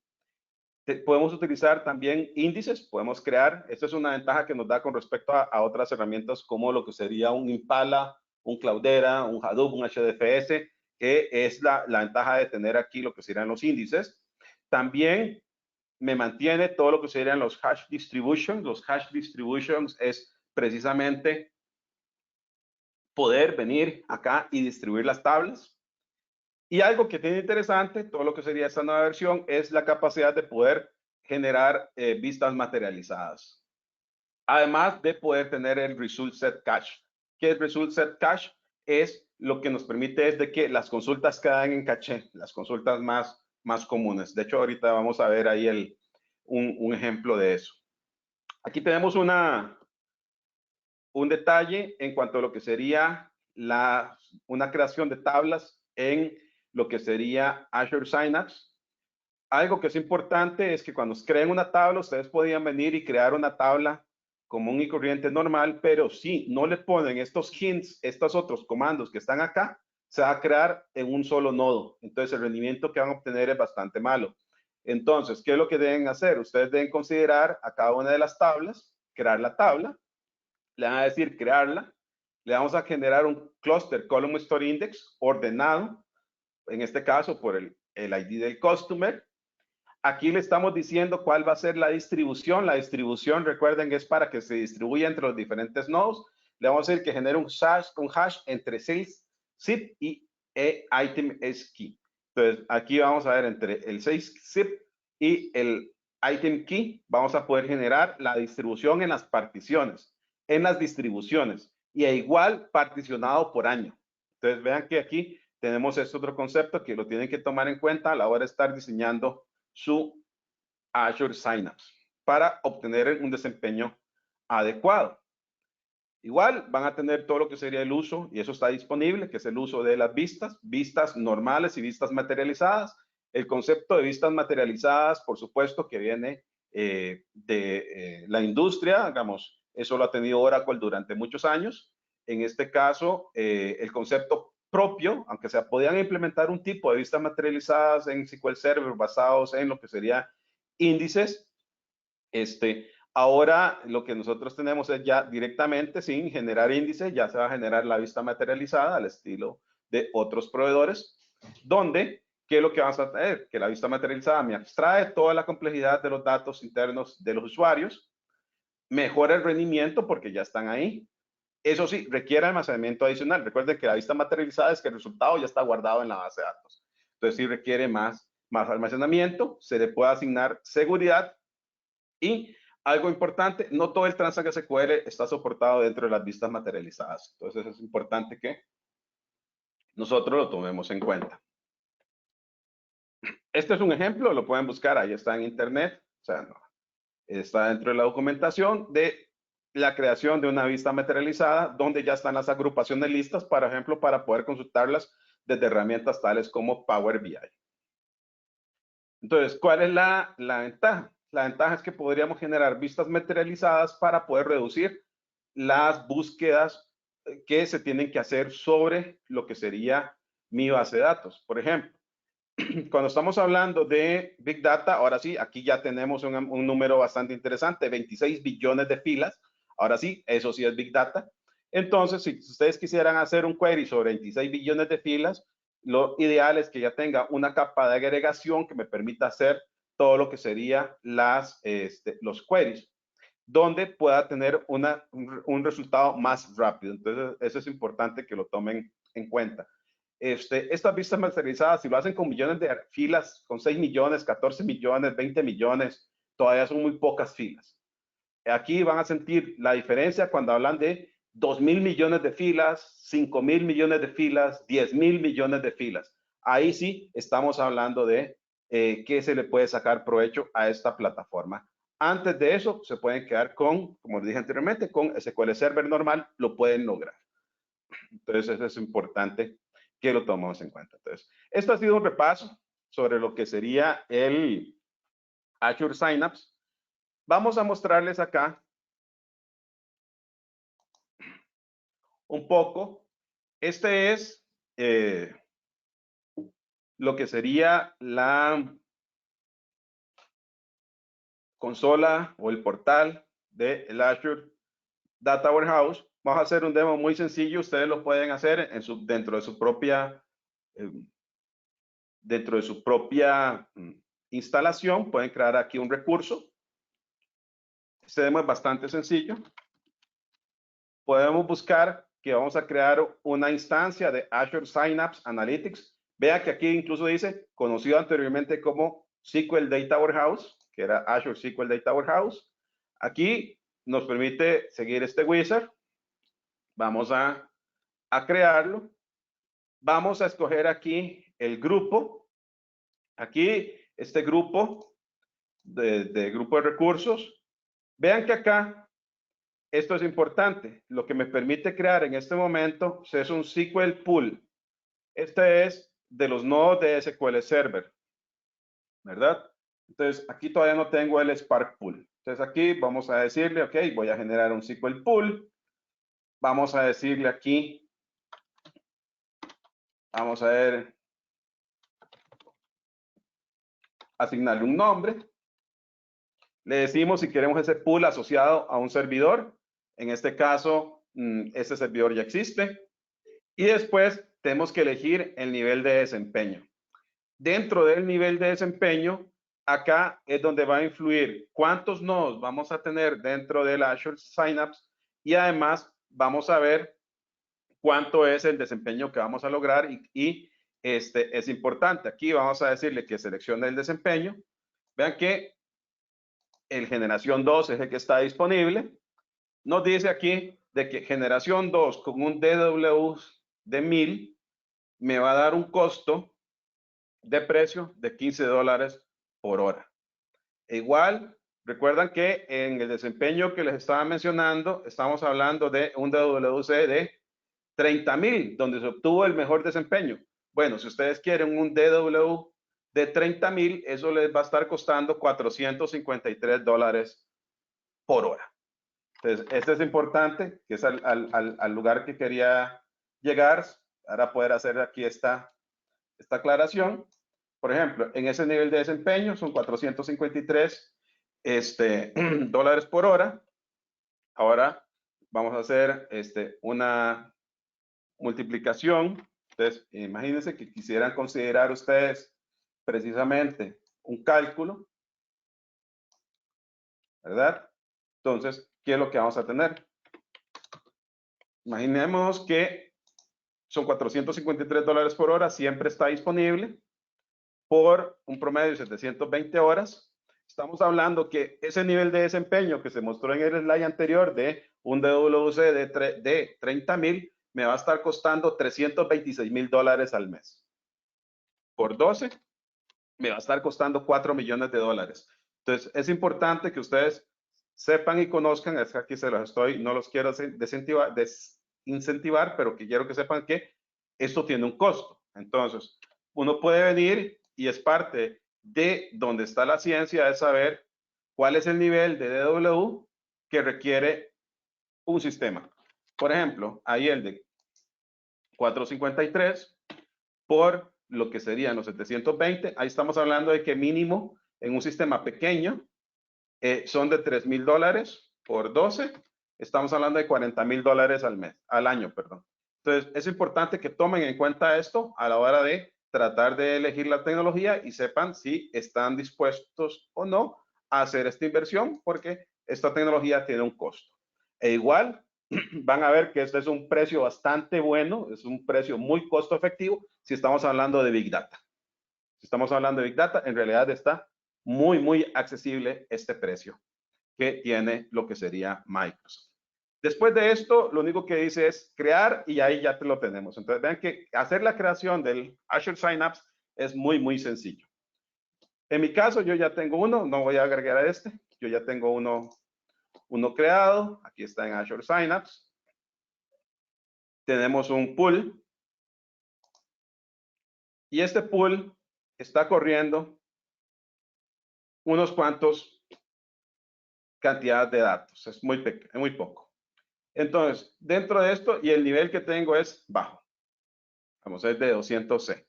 Podemos utilizar también índices, podemos crear. Esta es una ventaja que nos da con respecto a otras herramientas como lo que sería un Impala, un Cloudera, un Hadoop, un HDFS, que es la ventaja de tener aquí lo que serían los índices. También me mantiene todo lo que serían los hash distributions. Los hash distributions es precisamente poder venir acá y distribuir las tablas. Y algo que tiene interesante, todo lo que sería esta nueva versión, es la capacidad de poder generar vistas materializadas. Además de poder tener el Result Set Cache. ¿Qué es Result Set Cache? Es lo que nos permite es de que las consultas quedan en caché, las consultas más comunes. De hecho, ahorita vamos a ver ahí un ejemplo de eso. Aquí tenemos un detalle en cuanto a lo que sería una creación de tablas en lo que sería Azure Synapse. Algo que es importante es que cuando creen una tabla, ustedes podían venir y crear una tabla común y corriente normal, pero si no le ponen estos hints, estos otros comandos que están acá, se va a crear en un solo nodo. Entonces el rendimiento que van a obtener es bastante malo. Entonces, ¿qué es lo que deben hacer? Ustedes deben considerar a cada una de las tablas, crear la tabla, le van a decir crearla, le vamos a generar un cluster column story index ordenado, en este caso por el ID del customer. Aquí le estamos diciendo cuál va a ser la distribución. La distribución, recuerden, es para que se distribuya entre los diferentes nodos. Le vamos a decir que genere un hash entre sales zip y item is key. Entonces, aquí vamos a ver entre el 6 zip y el item key, vamos a poder generar la distribución en las particiones, en las distribuciones, y igual particionado por año. Entonces, vean que aquí tenemos este otro concepto que lo tienen que tomar en cuenta a la hora de estar diseñando su Azure Synapse para obtener un desempeño adecuado. Igual van a tener todo lo que sería el uso, y eso está disponible, que es el uso de las vistas normales y vistas materializadas. El concepto de vistas materializadas, por supuesto, que viene de la industria, digamos, eso lo ha tenido Oracle durante muchos años. En este caso, el concepto propio, aunque se podían implementar un tipo de vistas materializadas en SQL Server basados en lo que sería índices, ahora lo que nosotros tenemos es ya directamente, sin generar índices, ya se va a generar la vista materializada al estilo de otros proveedores, donde, ¿qué es lo que vamos a tener? Que la vista materializada me abstrae toda la complejidad de los datos internos de los usuarios, mejora el rendimiento porque ya están ahí. Eso sí, requiere almacenamiento adicional. Recuerden que la vista materializada es que el resultado ya está guardado en la base de datos. Entonces sí requiere más almacenamiento, se le puede asignar seguridad y algo importante, no todo el Transact SQL está soportado dentro de las vistas materializadas. Entonces es importante que nosotros lo tomemos en cuenta. Este es un ejemplo, lo pueden buscar, ahí está en internet, o sea, no, está dentro de la documentación de la creación de una vista materializada, donde ya están las agrupaciones listas, por ejemplo, para poder consultarlas desde herramientas tales como Power BI. Entonces, ¿cuál es la ventaja? La ventaja es que podríamos generar vistas materializadas para poder reducir las búsquedas que se tienen que hacer sobre lo que sería mi base de datos. Por ejemplo, cuando estamos hablando de Big Data, ahora sí, aquí ya tenemos un número bastante interesante, 26 billones de filas. Ahora sí, eso sí es Big Data. Entonces, si ustedes quisieran hacer un query sobre 26 billones de filas, lo ideal es que ya tenga una capa de agregación que me permita hacer todo lo que sería los queries, donde pueda tener un resultado más rápido. Entonces, eso es importante que lo tomen en cuenta. Estas vistas masterizadas, si lo hacen con millones de filas, con 6 millones, 14 millones, 20 millones, todavía son muy pocas filas. Aquí van a sentir la diferencia cuando hablan de 2.000 millones de filas, 5.000 millones de filas, 10.000 millones de filas. Ahí sí estamos hablando de qué se le puede sacar provecho a esta plataforma. Antes de eso, se pueden quedar con, como dije anteriormente, con SQL Server normal, lo pueden lograr. Entonces, eso es importante que lo tomemos en cuenta. Entonces, esto ha sido un repaso sobre lo que sería el Azure Synapse. Vamos a mostrarles acá un poco. Este es lo que sería la consola o el portal del Azure Data Warehouse. Vamos a hacer un demo muy sencillo. Ustedes lo pueden hacer dentro de su propia instalación. Pueden crear aquí un recurso. Este demo es bastante sencillo. Podemos buscar que vamos a crear una instancia de Azure Synapse Analytics. Vea que aquí incluso dice, conocido anteriormente como SQL Data Warehouse, que era Azure SQL Data Warehouse. Aquí nos permite seguir este wizard. Vamos a crearlo. Vamos a escoger aquí el grupo. Aquí, este grupo de grupo de recursos. Vean que acá, esto es importante. Lo que me permite crear en este momento es un SQL pool. Este es de los nodos de SQL Server, ¿verdad? Entonces, aquí todavía no tengo el Spark Pool. Entonces, aquí vamos a decirle, ok, voy a generar un SQL Pool. Vamos a decirle aquí, vamos a ver, asignarle un nombre. Le decimos si queremos ese pool asociado a un servidor. En este caso, este servidor ya existe. Y después tenemos que elegir el nivel de desempeño. Dentro del nivel de desempeño, acá es donde va a influir cuántos nodos vamos a tener dentro del Azure Synapse y además vamos a ver cuánto es el desempeño que vamos a lograr y es importante. Aquí vamos a decirle que seleccione el desempeño. Vean que el generación 2 es el que está disponible. Nos dice aquí de que generación 2 con un DW de 1000 me va a dar un costo de precio de $15 por hora. Igual, recuerdan que en el desempeño que les estaba mencionando, estamos hablando de un DWC de 30,000, donde se obtuvo el mejor desempeño. Bueno, si ustedes quieren un DW de 30,000, eso les va a estar costando $453 por hora. Entonces, esto es importante, que es al lugar que quería llegar, para poder hacer aquí esta aclaración. Por ejemplo, en ese nivel de desempeño son 453 dólares por hora. Ahora vamos a hacer una multiplicación. Entonces, imagínense que quisieran considerar ustedes precisamente un cálculo, ¿verdad? Entonces, ¿qué es lo que vamos a tener? Imaginemos que son 453 dólares por hora, siempre está disponible por un promedio de 720 horas. Estamos hablando que ese nivel de desempeño que se mostró en el slide anterior de un DWC de 30,000 me va a estar costando $326,000 al mes. Por 12 me va a estar costando $4 millones. Entonces, es importante que ustedes sepan y conozcan, es que aquí se los estoy, no los quiero desincentivar, pero que quiero que sepan que esto tiene un costo. Entonces, uno puede venir y es parte de donde está la ciencia de saber cuál es el nivel de DW que requiere un sistema. Por ejemplo, ahí el de 453 por lo que serían los 720, ahí estamos hablando de que mínimo en un sistema pequeño son de $3,000 por 12, estamos hablando de $40,000 al año, perdón. Entonces, es importante que tomen en cuenta esto a la hora de tratar de elegir la tecnología y sepan si están dispuestos o no a hacer esta inversión, porque esta tecnología tiene un costo. E igual, van a ver que este es un precio bastante bueno, es un precio muy costo efectivo si estamos hablando de Big Data. Si estamos hablando de Big Data, en realidad está muy, muy accesible este precio que tiene lo que sería Microsoft. Después de esto, lo único que dice es crear y ahí ya te lo tenemos. Entonces, vean que hacer la creación del Azure Synapse es muy, muy sencillo. En mi caso, yo ya tengo uno, no voy a agregar a este, yo ya tengo uno creado, aquí está en Azure Synapse. Tenemos un pool y este pool está corriendo unos cuantos cantidades de datos, es muy poco. Entonces, dentro de esto, y el nivel que tengo es bajo. Vamos a ver de 200C.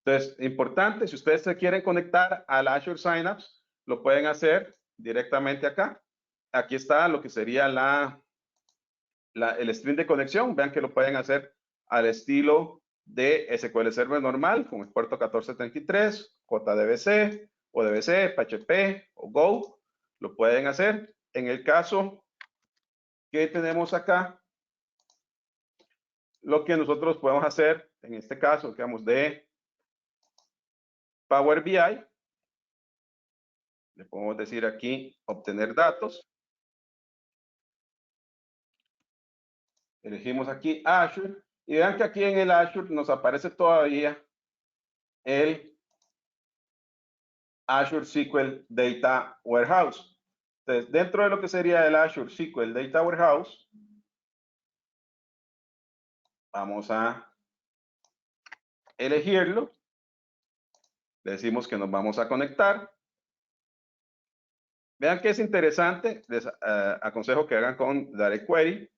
Entonces, importante, si ustedes se quieren conectar al Azure Synapse, lo pueden hacer directamente acá. Aquí está lo que sería el string de conexión. Vean que lo pueden hacer al estilo de SQL Server normal, con el puerto 1433, JDBC, ODBC, PHP o Go. Lo pueden hacer. En el caso que tenemos acá, lo que nosotros podemos hacer, en este caso, digamos, de Power BI, le podemos decir aquí, obtener datos. Elegimos aquí Azure, y vean que aquí en el Azure nos aparece todavía el Azure SQL Data Warehouse. Entonces, dentro de lo que sería el Azure SQL Data Warehouse, vamos a elegirlo. Le decimos que nos vamos a conectar. Vean que es interesante, les aconsejo que hagan con Direct Query.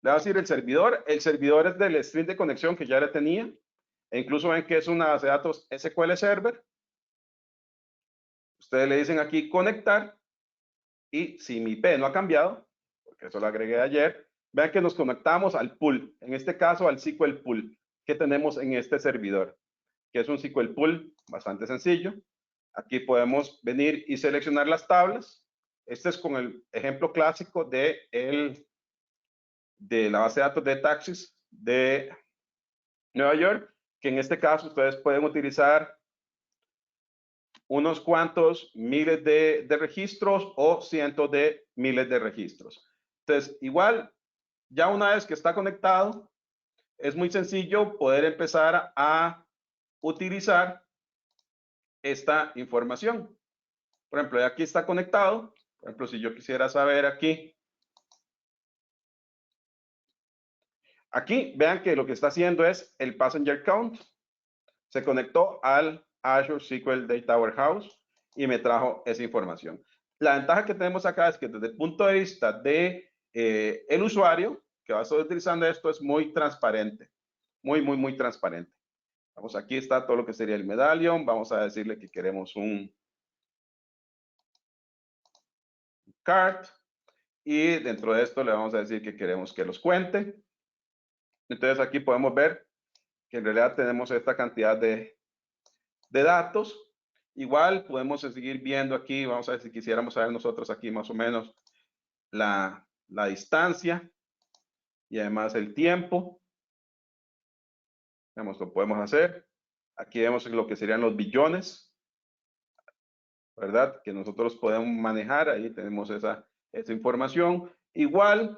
Le va a decir el servidor es del string de conexión que ya le tenía, e incluso ven que es una base de datos SQL Server. Ustedes le dicen aquí conectar, y si mi IP no ha cambiado, porque eso lo agregué ayer, vean que nos conectamos al pool, en este caso al SQL pool que tenemos en este servidor, que es un SQL pool bastante sencillo. Aquí podemos venir y seleccionar las tablas. Este es con el ejemplo clásico de la base de datos de taxis de Nueva York, que en este caso ustedes pueden utilizar unos cuantos miles de registros o cientos de miles de registros. Entonces, igual, ya una vez que está conectado, es muy sencillo poder empezar a utilizar esta información. Por ejemplo, aquí está conectado. Por ejemplo, si yo quisiera saber aquí, vean que lo que está haciendo es el passenger count. Se conectó al Azure SQL Data Warehouse y me trajo esa información. La ventaja que tenemos acá es que desde el punto de vista de el usuario que va a estar utilizando esto es muy transparente. Muy transparente. Vamos, aquí está todo lo que sería el medallion. Vamos a decirle que queremos un cart. Y dentro de esto le vamos a decir que queremos que los cuente. Entonces aquí podemos ver que en realidad tenemos esta cantidad de datos. Igual podemos seguir viendo aquí, vamos a ver si quisiéramos saber nosotros aquí más o menos la distancia y además el tiempo. Vemos, lo podemos hacer. Aquí vemos lo que serían los billones, ¿verdad? Que nosotros podemos manejar. Ahí tenemos esa información. Igual,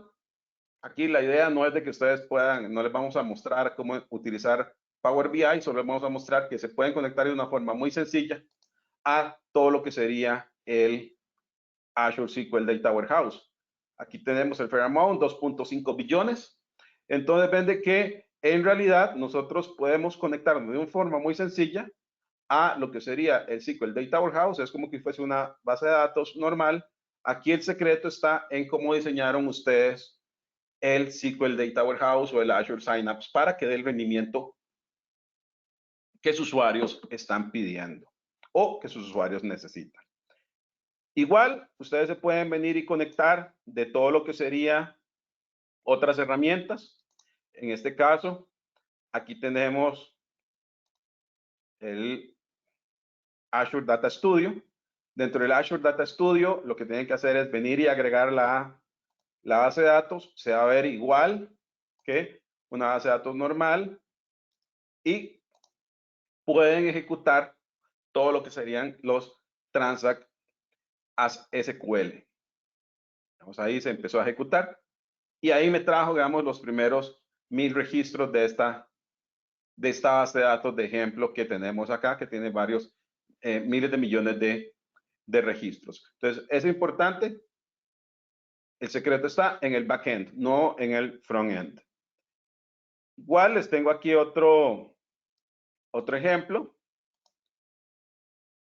aquí la idea no es de que ustedes puedan, no les vamos a mostrar cómo utilizar Power BI, solo les vamos a mostrar que se pueden conectar de una forma muy sencilla a todo lo que sería el Azure SQL Data Warehouse. Aquí tenemos el fair amount, 2.5 billones. Entonces, depende que en realidad nosotros podemos conectarnos de una forma muy sencilla a lo que sería el SQL Data Warehouse. Es como que fuese una base de datos normal. Aquí el secreto está en cómo diseñaron ustedes el SQL Data Warehouse o el Azure Synapse para que dé el rendimiento que sus usuarios están pidiendo o que sus usuarios necesitan. Igual, ustedes se pueden venir y conectar de todo lo que sería otras herramientas. En este caso, aquí tenemos el Azure Data Studio. Dentro del Azure Data Studio, lo que tienen que hacer es venir y agregar la base de datos. Se va a ver igual que una base de datos normal y pueden ejecutar todo lo que serían los Transact as SQL. Vamos, ahí se empezó a ejecutar y ahí me trajo, digamos, los primeros 1000 registros de esta base de datos de ejemplo que tenemos acá, que tiene varios miles de millones de registros. Entonces, es importante. El secreto está en el backend, no en el frontend. Igual les tengo aquí otro ejemplo.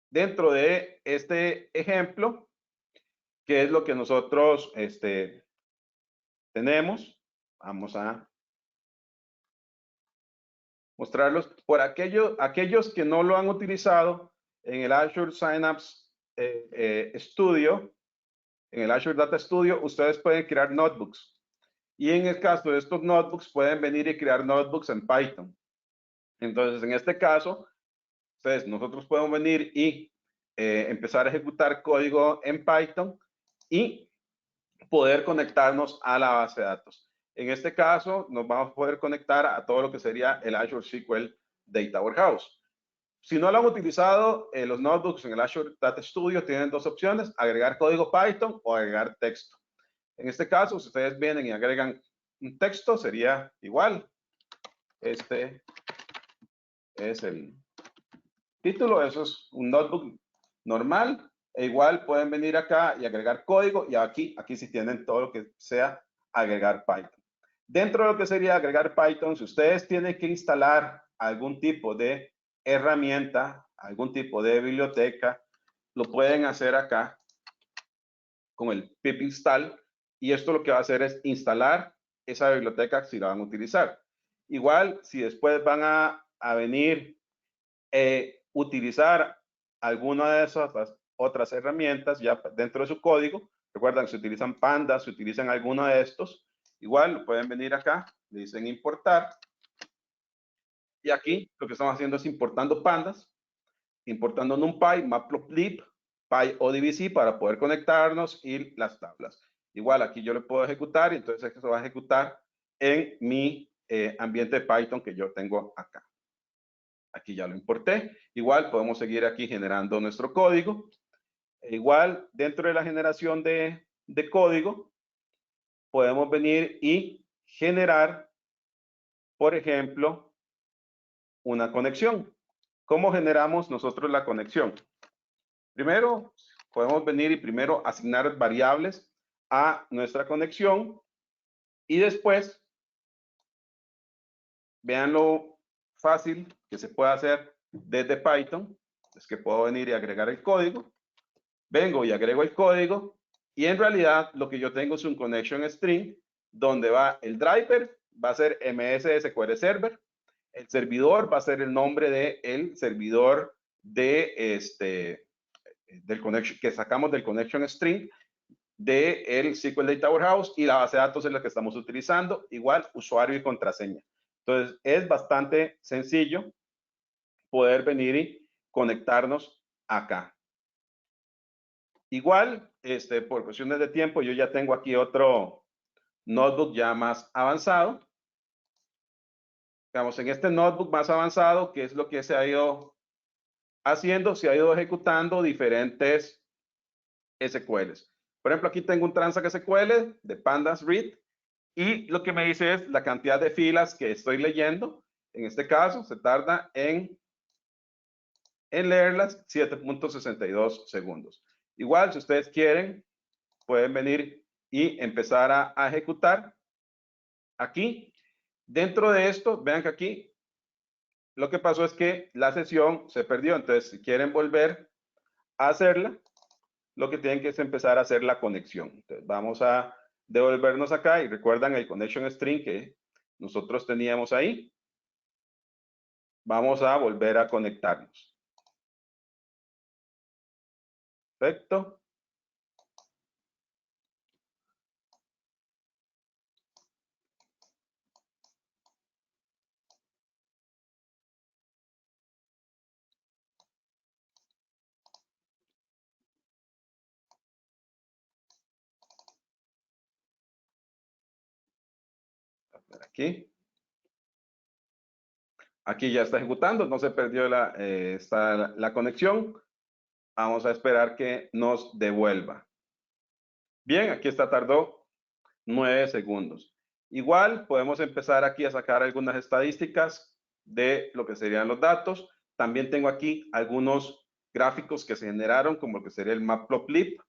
Dentro de este ejemplo, ¿qué es lo que nosotros tenemos? Vamos a mostrarlos. Por aquellos que no lo han utilizado en el Azure Synapse Studio, en el Azure Data Studio, ustedes pueden crear notebooks. Y en el caso de estos notebooks, pueden venir y crear notebooks en Python. Entonces, en este caso, nosotros podemos venir y empezar a ejecutar código en Python y poder conectarnos a la base de datos. En este caso, nos vamos a poder conectar a todo lo que sería el Azure SQL Data Warehouse. Si no lo han utilizado, los notebooks en el Azure Data Studio tienen dos opciones: agregar código Python o agregar texto. En este caso, si ustedes vienen y agregan un texto, sería igual. Este es el título. Eso es un notebook normal. E igual pueden venir acá y agregar código. Y aquí sí tienen todo lo que sea agregar Python. Dentro de lo que sería agregar Python, si ustedes tienen que instalar algún tipo de herramienta, algún tipo de biblioteca, lo pueden hacer acá con el pip install. Y esto lo que va a hacer es instalar esa biblioteca si la van a utilizar. Igual, si después van a venir utilizar alguna de esas otras herramientas ya dentro de su código, recuerdan, si utilizan Pandas, si utilizan alguno de estos, igual pueden venir acá, le dicen importar. Y aquí lo que estamos haciendo es importando Pandas. importando NumPy, Matplotlib, PyODBC para poder conectarnos y las tablas. Igual aquí yo le puedo ejecutar y entonces esto va a ejecutar en mi ambiente de Python que yo tengo acá. Aquí ya lo importé. Igual podemos seguir aquí generando nuestro código. Igual dentro de la generación de código podemos venir y generar, por ejemplo, una conexión. ¿Cómo generamos nosotros la conexión? Primero, podemos venir y primero asignar variables a nuestra conexión y después, vean lo fácil que se puede hacer desde Python. Es que puedo venir y agregar el código. Vengo y agrego el código y en realidad lo que yo tengo es un connection string donde va el driver, va a ser MS SQL Server. El servidor va a ser el nombre del servidor del connection que sacamos del connection string del SQL Data Warehouse y la base de datos es la que estamos utilizando, igual usuario y contraseña. Entonces es bastante sencillo poder venir y conectarnos acá. Igual, por cuestiones de tiempo, yo ya tengo aquí otro notebook ya más avanzado. Digamos, en este notebook más avanzado, ¿qué es lo que se ha ido haciendo? Se ha ido ejecutando diferentes SQLs. Por ejemplo, aquí tengo un Transact SQL de Pandas Read y lo que me dice es la cantidad de filas que estoy leyendo. En este caso, se tarda en leerlas 7.62 segundos. Igual, si ustedes quieren, pueden venir y empezar a ejecutar. Aquí, dentro de esto, vean que aquí lo que pasó es que la sesión se perdió. Entonces, si quieren volver a hacerla, lo que tienen que es empezar a hacer la conexión. Entonces, vamos a devolvernos acá y recuerdan el connection string que nosotros teníamos ahí. Vamos a volver a conectarnos. Perfecto. Aquí. Aquí ya está ejecutando, no se perdió la conexión. Vamos a esperar que nos devuelva. Bien, aquí está, tardó 9 segundos. Igual podemos empezar aquí a sacar algunas estadísticas de lo que serían los datos. También tengo aquí algunos gráficos que se generaron, como lo que sería el Matplotlib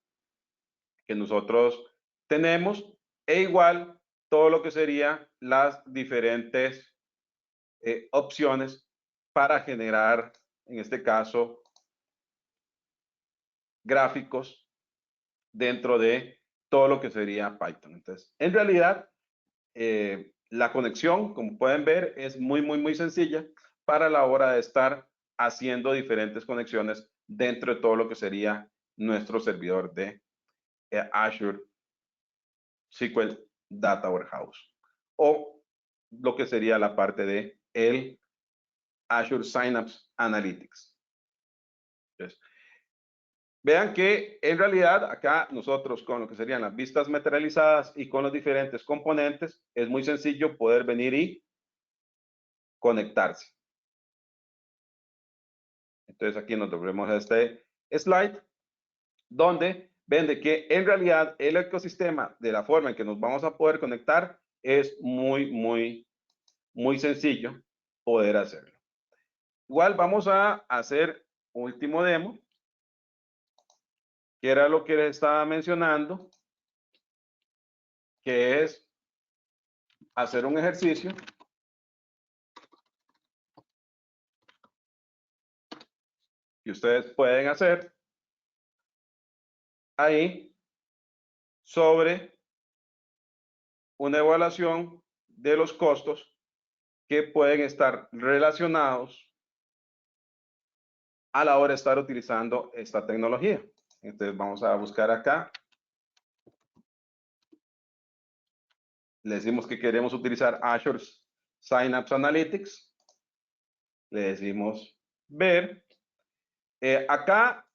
que nosotros tenemos, e igual todo lo que sería las diferentes opciones para generar, en este caso, gráficos dentro de todo lo que sería Python. Entonces, en realidad, la conexión, como pueden ver, es muy sencilla para la hora de estar haciendo diferentes conexiones dentro de todo lo que sería nuestro servidor de Azure SQL Data Warehouse o lo que sería la parte de el Azure Synapse Analytics. Entonces, vean que en realidad acá nosotros con lo que serían las vistas materializadas y con los diferentes componentes es muy sencillo poder venir y conectarse. Entonces aquí nos volvemos a este slide donde ven de que en realidad el ecosistema de la forma en que nos vamos a poder conectar es muy sencillo poder hacerlo. Igual vamos a hacer último demo, que era lo que les estaba mencionando, que es hacer un ejercicio que ustedes pueden hacer ahí sobre una evaluación de los costos que pueden estar relacionados a la hora de estar utilizando esta tecnología. Entonces vamos a buscar acá. Le decimos que queremos utilizar Azure Synapse Analytics. Le decimos ver. Acá,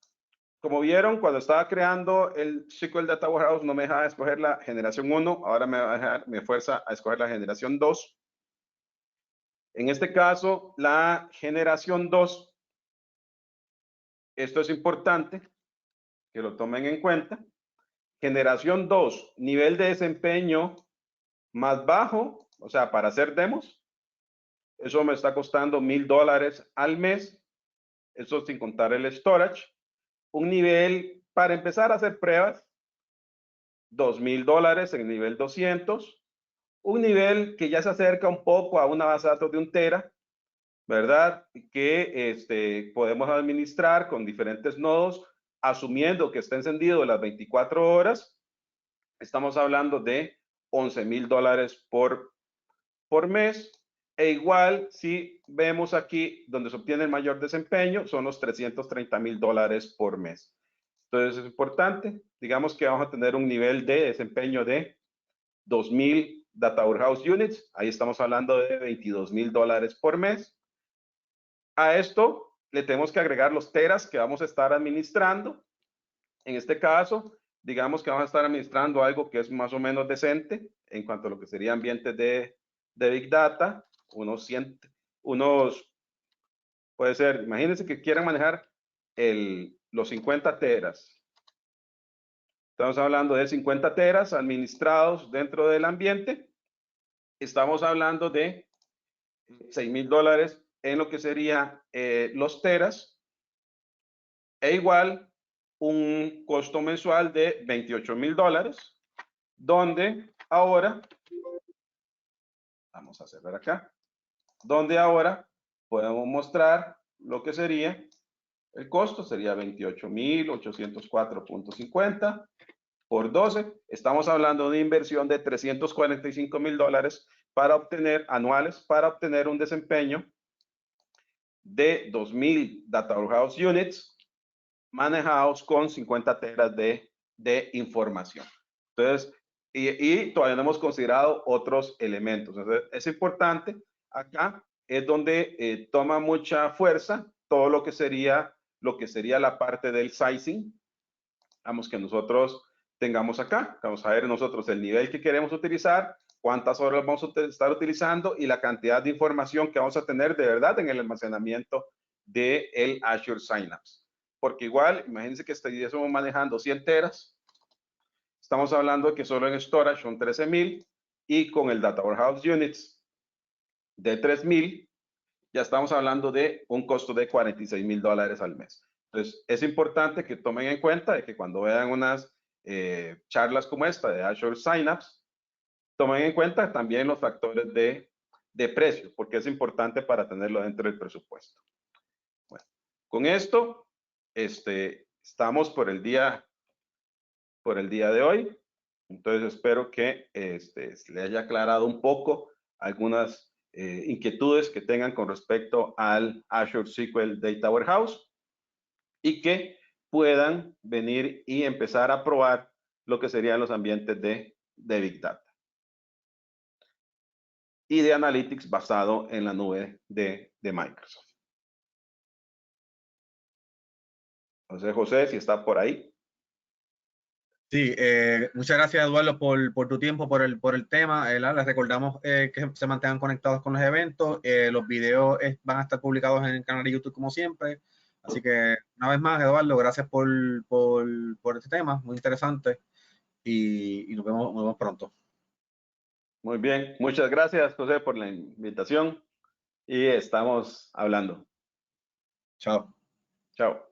como vieron, cuando estaba creando el SQL Data Warehouse, no me dejaba escoger la generación 1, ahora me fuerza a escoger la generación 2. En este caso, la generación 2, esto es importante que lo tomen en cuenta. Generación 2, nivel de desempeño más bajo, o sea, para hacer demos, eso me está costando $1,000 al mes, eso sin contar el storage. Un nivel para empezar a hacer pruebas, $2,000 en nivel 200. Un nivel que ya se acerca un poco a una base de datos de 1 tera, ¿verdad? Que podemos administrar con diferentes nodos, asumiendo que está encendido las 24 horas. Estamos hablando de $11,000 por mes. E igual, si vemos aquí donde se obtiene el mayor desempeño, son los $330,000 por mes. Entonces es importante, digamos que vamos a tener un nivel de desempeño de 2,000 Data Warehouse Units. Ahí estamos hablando de $22,000 por mes. A esto le tenemos que agregar los teras que vamos a estar administrando. En este caso, digamos que vamos a estar administrando algo que es más o menos decente en cuanto a lo que sería ambientes de Big Data, puede ser, imagínense que quieran manejar los 50 teras. Estamos hablando de 50 teras administrados dentro del ambiente. Estamos hablando de $6,000 en lo que sería los teras. E igual, un costo mensual de $28,000, donde ahora, vamos a cerrar acá, donde ahora podemos mostrar lo que sería el costo, sería 28,804.50 por 12. Estamos hablando de inversión de $345,000 para obtener anuales, para obtener un desempeño de 2,000 Data Warehouse Units manejados con 50 teras de información. Entonces, y todavía no hemos considerado otros elementos. Entonces, es importante, acá es donde toma mucha fuerza todo lo que sería la parte del sizing. Vamos, que nosotros tengamos acá. Vamos a ver nosotros el nivel que queremos utilizar, cuántas horas vamos a estar utilizando y la cantidad de información que vamos a tener de verdad en el almacenamiento del Azure Synapse. Porque igual, imagínense que estamos manejando 100 teras. Estamos hablando de que solo en storage son 13,000 y con el Data Warehouse Units de 3,000, ya estamos hablando de un costo de $46,000 al mes. Entonces, es importante que tomen en cuenta de que cuando vean unas charlas como esta de Azure Synapse, tomen en cuenta también los factores de precio, porque es importante para tenerlo dentro del presupuesto. Bueno, con esto, estamos por el día de hoy. Entonces, espero que se le haya aclarado un poco algunas inquietudes que tengan con respecto al Azure SQL Data Warehouse y que puedan venir y empezar a probar lo que serían los ambientes de Big Data y de Analytics basado en la nube de Microsoft. Entonces, José, si está por ahí. Sí, muchas gracias, Eduardo, por tu tiempo, por el tema. Les recordamos que se mantengan conectados con los eventos. Los videos van a estar publicados en el canal de YouTube como siempre. Así que, una vez más, Eduardo, gracias por este tema, muy interesante. Y nos vemos pronto. Muy bien, muchas gracias, José, por la invitación y estamos hablando. Chao. Chao.